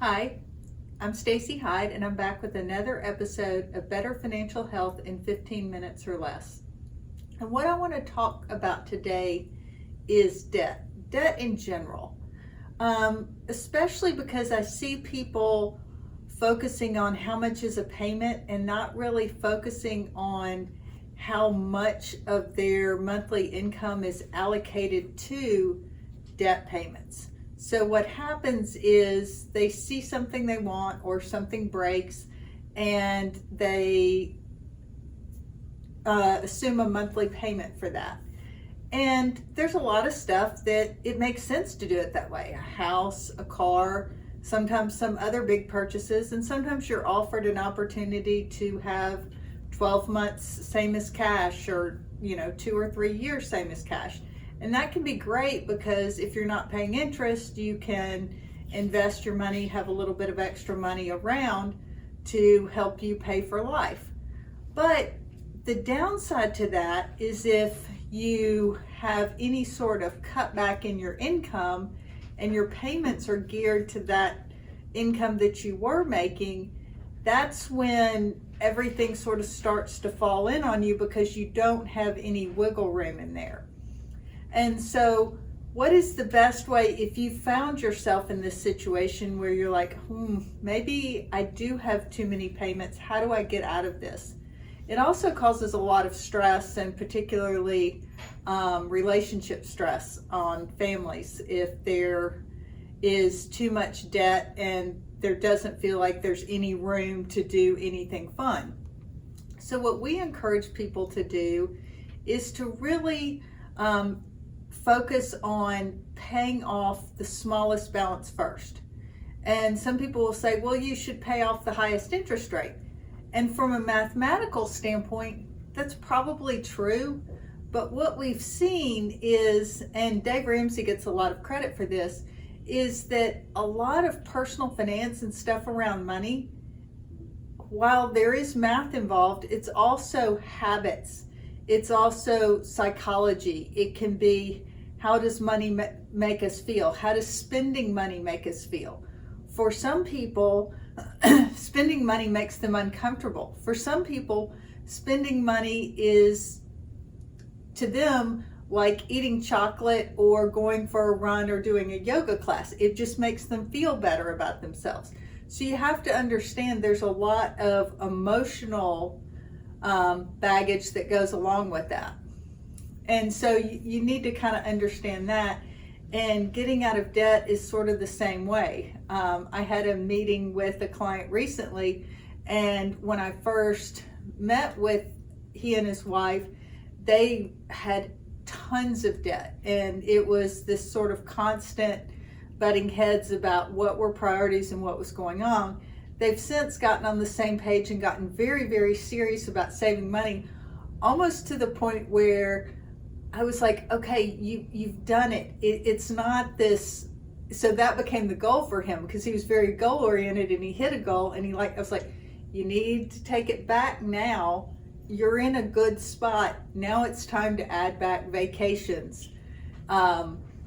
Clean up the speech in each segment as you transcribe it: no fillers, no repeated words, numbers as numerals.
Hi, I'm Stacy Hyde, and I'm back with another episode of Better Financial Health in 15 minutes or less. And what I want to talk about today is debt in general, especially because I see people focusing on how much is a payment and not really focusing on how much of their monthly income is allocated to debt payments. So what happens is they see something they want or something breaks, and they assume a monthly payment for that. And there's a lot of stuff that it makes sense to do it that way. A house, a car, sometimes some other big purchases, and sometimes you're offered an opportunity to have 12 months same as cash, or 2 or 3 years same as cash. And that can be great because if you're not paying interest, you can invest your money, have a little bit of extra money around to help you pay for life. But the downside to that is if you have any sort of cutback in your income and your payments are geared to that income that you were making, that's when everything sort of starts to fall in on you because you don't have any wiggle room in there. And so what is the best way if you found yourself in this situation where you're like, maybe I do have too many payments, how do I get out of this? It also causes a lot of stress, and particularly relationship stress on families if there is too much debt and there doesn't feel like there's any room to do anything fun. So what we encourage people to do is to really focus on paying off the smallest balance first. And some people will say, well, you should pay off the highest interest rate. And from a mathematical standpoint, that's probably true. But what we've seen is, and Dave Ramsey gets a lot of credit for this, is that a lot of personal finance and stuff around money, while there is math involved, it's also habits. It's also psychology. It can be, how does money make us feel? How does spending money make us feel? For some people, spending money makes them uncomfortable. For some people, spending money is, to them, like eating chocolate or going for a run or doing a yoga class. It just makes them feel better about themselves. So you have to understand there's a lot of emotional baggage that goes along with that. And so you need to kind of understand that. And getting out of debt is sort of the same way. I had a meeting with a client recently, and when I first met with he and his wife, they had tons of debt, and it was this sort of constant butting heads about what were priorities and what was going on. They've since gotten on the same page and gotten very, very serious about saving money, almost to the point where I was like, okay, you've done it. It's not this. So that became the goal for him because he was very goal oriented, and he hit a goal, and I was like, you need to take it back now. You're in a good spot. Now it's time to add back vacations.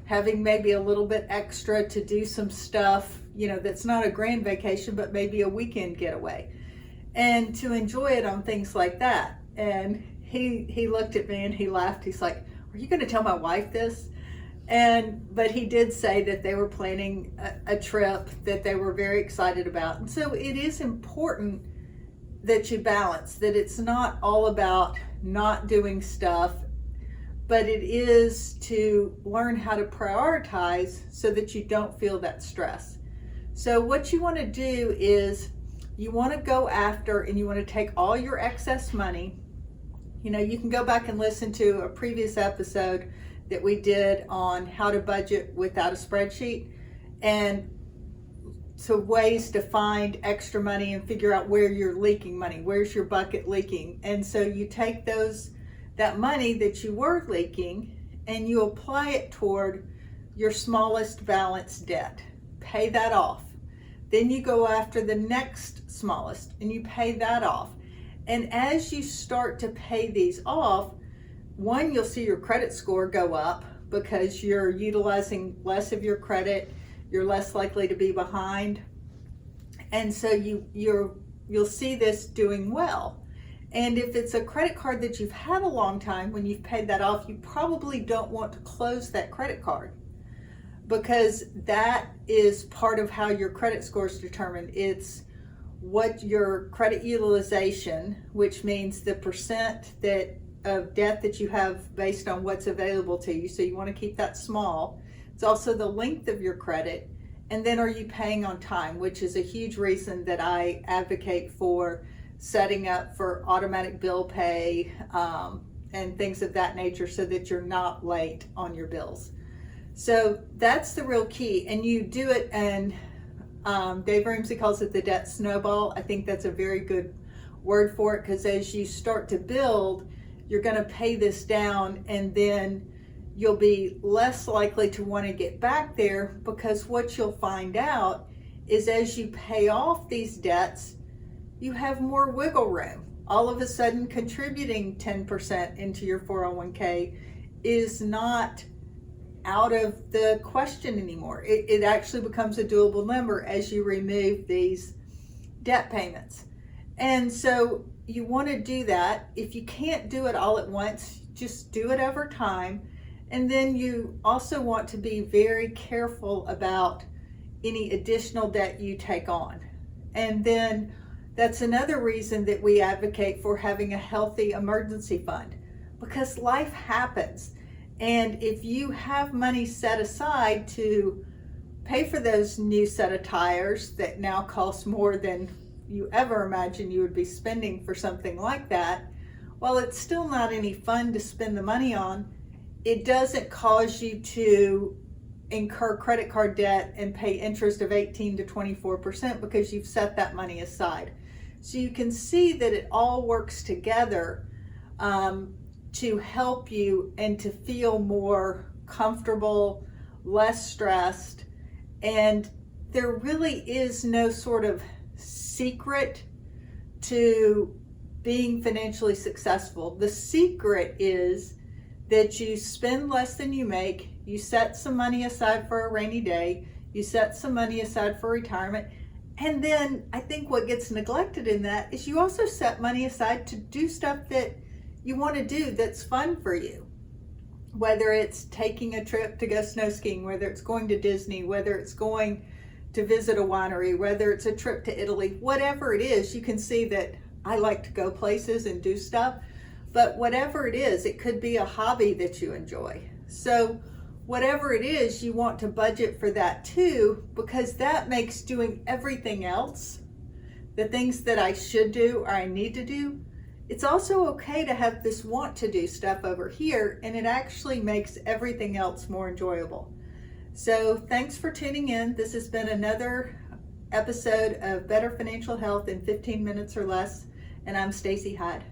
Having maybe a little bit extra to do some stuff, that's not a grand vacation, but maybe a weekend getaway, and to enjoy it on things like that. And he looked at me and he laughed. He's like, are you going to tell my wife this? But he did say that they were planning a trip that they were very excited about. And so it is important that you balance, that it's not all about not doing stuff, but it is to learn how to prioritize so that you don't feel that stress. So what you want to do is you want to go after, and you want to take all your excess money. You can go back and listen to a previous episode that we did on how to budget without a spreadsheet, and so ways to find extra money and figure out where you're leaking money. Where's your bucket leaking? And so you take that money that you were leaking and you apply it toward your smallest balance debt. Pay that off. Then you go after the next smallest and you pay that off. And as you start to pay these off, one, you'll see your credit score go up because you're utilizing less of your credit. You're less likely to be behind. And so you'll see this doing well. And if it's a credit card that you've had a long time, when you've paid that off, you probably don't want to close that credit card, because that is part of how your credit score is determined. It's what your credit utilization, which means the percent of debt that you have based on what's available to you. So you want to keep that small. It's also the length of your credit. And then are you paying on time, which is a huge reason that I advocate for setting up for automatic bill pay and things of that nature, so that you're not late on your bills. So that's the real key. And you do it, and Dave Ramsey calls it the debt snowball. I think that's a very good word for it, because as you start to build, you're going to pay this down, and then you'll be less likely to want to get back there, because what you'll find out is as you pay off these debts, you have more wiggle room. All of a sudden, contributing 10% into your 401k is not out of the question anymore. It actually becomes a doable number as you remove these debt payments. And so you want to do that. If you can't do it all at once, just do it over time. And then you also want to be very careful about any additional debt you take on. And then that's another reason that we advocate for having a healthy emergency fund, because life happens. And if you have money set aside to pay for those new set of tires that now cost more than you ever imagined you would be spending for something like that, while it's still not any fun to spend the money on, it doesn't cause you to incur credit card debt and pay interest of 18 to 24% because you've set that money aside. So you can see that it all works together to help you and to feel more comfortable, less stressed. And there really is no sort of secret to being financially successful. The secret is that you spend less than you make, you set some money aside for a rainy day, you set some money aside for retirement, and then I think what gets neglected in that is you also set money aside to do stuff that you want to do that's fun for you. Whether it's taking a trip to go snow skiing, whether it's going to Disney, whether it's going to visit a winery, whether it's a trip to Italy, whatever it is, you can see that I like to go places and do stuff. But whatever it is, it could be a hobby that you enjoy. So whatever it is, you want to budget for that too, because that makes doing everything else, the things that I should do or I need to do, it's also okay to have this want to do stuff over here, and it actually makes everything else more enjoyable. So thanks for tuning in. This has been another episode of Better Financial Health in 15 minutes or less, and I'm Stacy Hyde.